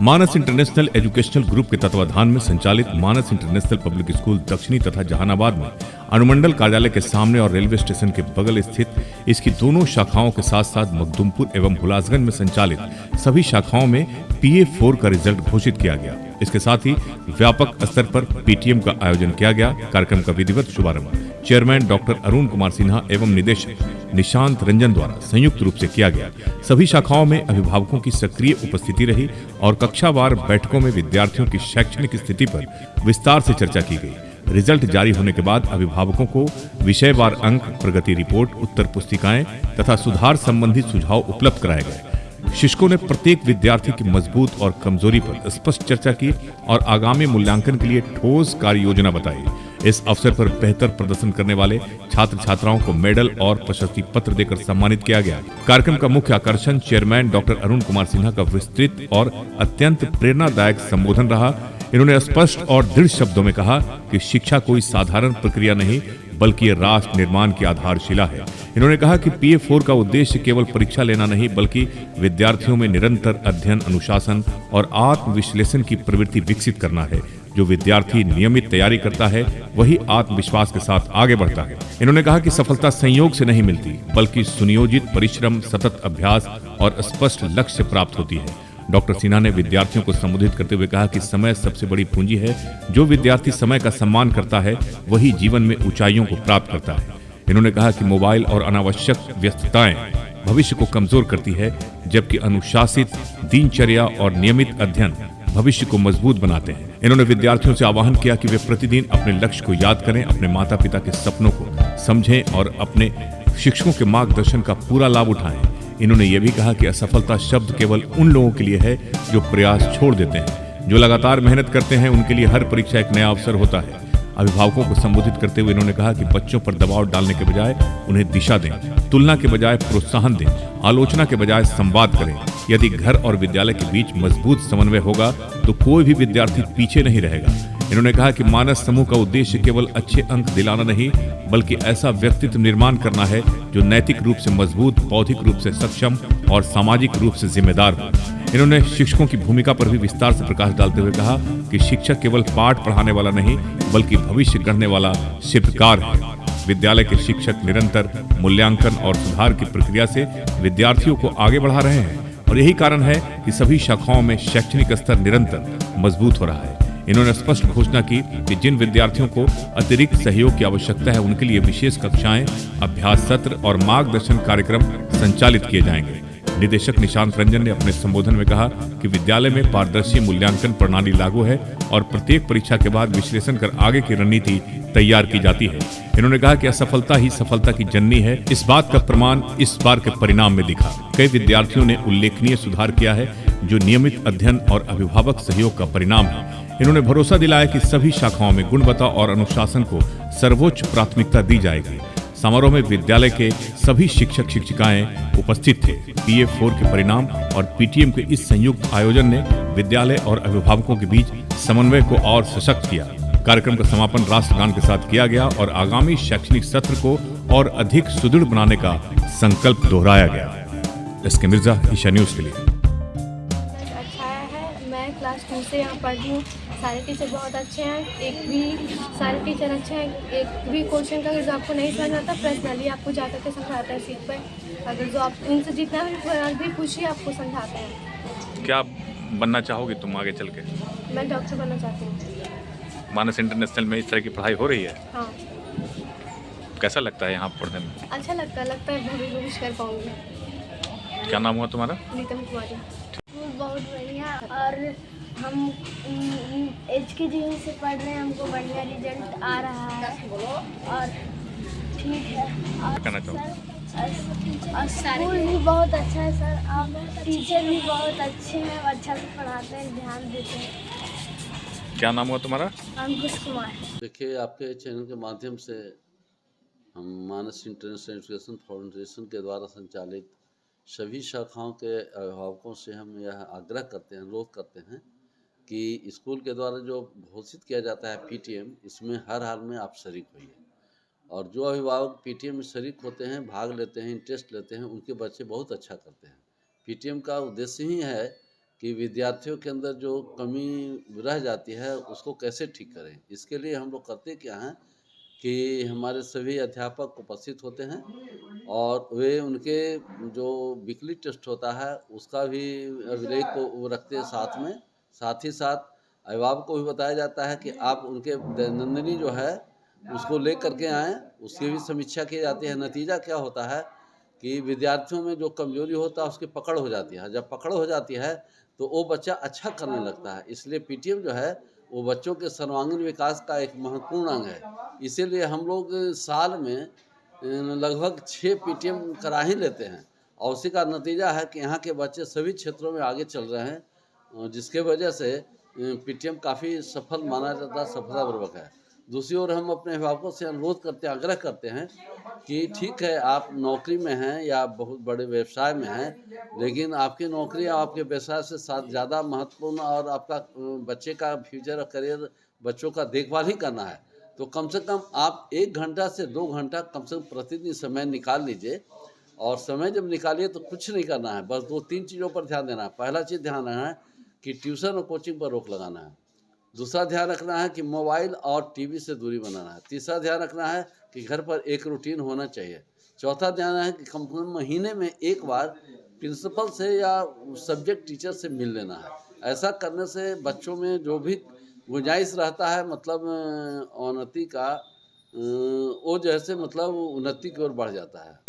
मानस international educational group के तत्वाधान में संचालित मानस इंटरनेशनल पब्लिक स्कूल दक्षिणी तथा जहानाबाद में अनुमंडल कार्यालय के सामने और रेलवे स्टेशन के बगल स्थित इसकी दोनों शाखाओं के साथ साथ मखदुमपुर एवं हुलासगंज में संचालित सभी शाखाओं में PA4 का रिजल्ट घोषित किया गया। इसके साथ ही व्यापक स्तर पर PTM का आयोजन किया गया। कार्यक्रम का विधिवत शुभारंभ चेयरमैन डॉक्टर अरुण कुमार सिन्हा एवं निदेशक निशांत रंजन द्वारा संयुक्त रूप से किया गया। सभी शाखाओं में अभिभावकों की सक्रिय उपस्थिति रही और कक्षावार बैठकों में विद्यार्थियों की शैक्षणिक स्थिति पर विस्तार से चर्चा की गई। रिजल्ट जारी होने के बाद अभिभावकों को विषयवार अंक, प्रगति रिपोर्ट, उत्तर पुस्तिकाएं तथा सुधार संबंधी सुझाव उपलब्ध कराए गए। शिक्षकों ने प्रत्येक विद्यार्थी की मजबूत और कमजोरी पर स्पष्ट चर्चा की और आगामी मूल्यांकन के लिए ठोस कार्य योजना बताई। इस अवसर पर बेहतर प्रदर्शन करने वाले छात्र छात्राओं को मेडल और प्रशस्ति पत्र देकर सम्मानित किया गया। कार्यक्रम का मुख्य आकर्षण चेयरमैन डॉक्टर अरुण कुमार सिन्हा का विस्तृत और अत्यंत प्रेरणादायक संबोधन रहा। इन्होंने स्पष्ट और दृढ़ शब्दों में कहा कि शिक्षा कोई साधारण प्रक्रिया नहीं बल्कि ये राष्ट्र निर्माण की आधारशिला है। इन्होंने कहा कि PA4 का उद्देश्य केवल परीक्षा लेना नहीं बल्कि विद्यार्थियों में निरंतर अध्ययन, अनुशासन और आत्मविश्लेषण की प्रवृत्ति विकसित करना है। जो विद्यार्थी नियमित तैयारी करता है वही आत्मविश्वास के साथ आगे बढ़ता है। इन्होंने कहा कि सफलता संयोग से नहीं मिलती बल्कि सुनियोजित परिश्रम, सतत अभ्यास और स्पष्ट लक्ष्य से प्राप्त होती है। डॉक्टर सिन्हा ने विद्यार्थियों को संबोधित करते हुए कहा कि समय सबसे बड़ी पूंजी है। जो विद्यार्थी समय का सम्मान करता है वही जीवन में ऊंचाइयों को प्राप्त करता है। इन्होंने कहा कि मोबाइल और अनावश्यक व्यस्तताएं भविष्य को कमजोर करती है जबकि अनुशासित दिनचर्या और नियमित अध्ययन भविष्य को मजबूत बनाते हैं। इन्होंने विद्यार्थियों से आह्वान किया कि वे प्रतिदिन अपने लक्ष्य को याद करें, अपने माता पिता के सपनों को समझें और अपने शिक्षकों के मार्गदर्शन का पूरा लाभ उठाएं। इन्होंने ये भी कहा कि असफलता शब्द केवल उन लोगों के लिए है जो प्रयास छोड़ देते हैं। जो लगातार मेहनत करते हैं उनके लिए हर परीक्षा एक नया अवसर होता है। अभिभावकों को संबोधित करते हुए इन्होंने कहा कि बच्चों पर दबाव डालने के बजाय उन्हें दिशा दें, तुलना के बजाय प्रोत्साहन दें, आलोचना के बजाय संवाद करें। यदि घर और विद्यालय के बीच मजबूत समन्वय होगा तो कोई भी विद्यार्थी पीछे नहीं रहेगा। इन्होंने कहा कि मानस समूह का उद्देश्य केवल अच्छे अंक दिलाना नहीं बल्कि ऐसा व्यक्तित्व निर्माण करना है जो नैतिक रूप से मजबूत, बौद्धिक रूप से सक्षम और सामाजिक रूप से जिम्मेदार हो। इन्होंने शिक्षकों की भूमिका पर भी विस्तार से प्रकाश डालते हुए कहा कि शिक्षक केवल पाठ पढ़ाने वाला नहीं बल्कि भविष्य गढ़ने वाला शिल्पकार है। विद्यालय के शिक्षक निरंतर मूल्यांकन और सुधार की प्रक्रिया से विद्यार्थियों को आगे बढ़ा रहे हैं और यही कारण है कि सभी शाखाओं में शैक्षणिक स्तर निरंतर मजबूत हो रहा है। इन्होंने स्पष्ट घोषणा की कि जिन विद्यार्थियों को अतिरिक्त सहयोग की आवश्यकता है उनके लिए विशेष कक्षाएं, अभ्यास सत्र और मार्गदर्शन कार्यक्रम संचालित किए जाएंगे। निदेशक निशांत रंजन ने अपने संबोधन में कहा कि विद्यालय में पारदर्शी मूल्यांकन प्रणाली लागू है और प्रत्येक परीक्षा के बाद विश्लेषण कर आगे की रणनीति तैयार की जाती है। इन्होंने कहा कि असफलता ही सफलता की जननी है। इस बात का प्रमाण इस बार के परिणाम में दिखा। कई विद्यार्थियों ने उल्लेखनीय सुधार किया है जो नियमित अध्ययन और अभिभावक सहयोग का परिणाम है। इन्होंने भरोसा दिलाया कि सभी शाखाओं में गुणवत्ता और अनुशासन को सर्वोच्च प्राथमिकता दी जाएगी। समारोह में विद्यालय के सभी शिक्षक शिक्षिकाएं उपस्थित थे। PA4 के परिणाम और PTM के इस संयुक्त आयोजन ने विद्यालय और अभिभावकों के बीच समन्वय को और सशक्त किया। कार्यक्रम का समापन राष्ट्रगान के साथ किया गया और आगामी शैक्षणिक सत्र को और अधिक सुदृढ़ बनाने का संकल्प दोहराया गया। SK मिर्जा, ईशा न्यूज के लिए। अच्छा है, मैं क्लास 2 से यहाँ पढ़ रही हूँ। सारे टीचर बहुत अच्छे हैं, सारे टीचर अच्छे हैं। एक भी क्वेश्चन का जो आपको नहीं समझ आता पर्सनली आपको जा करके समझाते हैं सीट पर। अगर जो आप इनसे जितना भी पूछिए आपको समझाते हैं। क्या बनना चाहोगे तुम आगे चल के? मैं डॉक्टर बनना चाहती हूँ। मानस इंटरनेशनल में इस तरह की पढ़ाई हो रही है? हाँ। कैसा लगता है यहाँ पढ़ने में? अच्छा लगता है भविष्य में कुछ कर पाऊँगी। क्या नाम हुआ तुम्हारा? नीतम कुमारी। बहुत बढ़िया, और हम HKG से पढ़ रहे हैं, हमको बढ़िया रिजल्ट आ रहा है और ठीक है। और कहना चाहो? और स्कूल भी बहुत अच्छा है सर, आप टीचर भी बहुत अच्छे हैं, अच्छा से पढ़ाते हैं, ध्यान देते हैं। क्या नाम हुआ तुम्हारा? अंकुश कुमार। देखिए, आपके चैनल के माध्यम से हम मानस इंटरनेशनल एजुकेशन फाउंडेशन के द्वारा संचालित सभी शाखाओं के अभिभावकों से हम यह आग्रह करते हैं, अनुरोध करते हैं कि स्कूल के द्वारा जो घोषित किया जाता है PTM, इसमें हर हाल में आप शरीक होइए। और जो अभिभावक PTM में शरीक होते हैं, भाग लेते हैं, इंटरेस्ट लेते हैं, उनके बच्चे बहुत अच्छा करते हैं। PTM का उद्देश्य ही है कि विद्यार्थियों के अंदर जो कमी रह जाती है उसको कैसे ठीक करें। इसके लिए हम लोग करते क्या हैं कि हमारे सभी अध्यापक उपस्थित होते हैं और वे उनके जो वीकली टेस्ट होता है उसका भी अभिलेख को वो रखते हैं साथ में। साथ ही साथ अभिभावक को भी बताया जाता है कि आप उनके दैनंदिनी जो है उसको लेकर के आएँ, उसकी भी समीक्षा की जाती है। नतीजा क्या होता है कि विद्यार्थियों में जो कमज़ोरी होता है उसकी पकड़ हो जाती है। जब पकड़ हो जाती है तो वो बच्चा अच्छा करने लगता है। इसलिए पीटीएम जो है वो बच्चों के सर्वांगीण विकास का एक महत्वपूर्ण अंग है। इसीलिए हम लोग साल में लगभग 6 पीटीएम करा ही लेते हैं और उसी का नतीजा है कि यहाँ के बच्चे सभी क्षेत्रों में आगे चल रहे हैं, जिसके वजह से पीटीएम काफ़ी सफल माना जाता है, सफलतापूर्वक है। दूसरी ओर हम अपने अभिभावकों से अनुरोध करते हैं, आग्रह करते हैं कि ठीक है आप नौकरी में हैं या बहुत बड़े व्यवसाय में हैं, लेकिन आपकी नौकरी और आपके व्यवसाय से साथ ज़्यादा महत्वपूर्ण और आपका बच्चे का फ्यूचर और करियर बच्चों का देखभाल ही करना है। तो कम से कम आप 1 घंटा से 2 घंटा कम से कम प्रतिदिन समय निकाल लीजिए और समय जब निकालिए तो कुछ नहीं करना है, बस 2-3 चीज़ों पर ध्यान देना है। पहला चीज़ ध्यान रखना है कि ट्यूशन और कोचिंग पर रोक लगाना है। दूसरा ध्यान रखना है कि मोबाइल और टीवी से दूरी बनाना है। तीसरा ध्यान रखना है कि घर पर एक रूटीन होना चाहिए। चौथा ध्यान है कि कम से कम महीने में 1 बार प्रिंसिपल से या सब्जेक्ट टीचर से मिल लेना है। ऐसा करने से बच्चों में जो भी गुंजाइश रहता है मतलब अवनति का वो जैसे मतलब उन्नति की ओर बढ़ जाता है।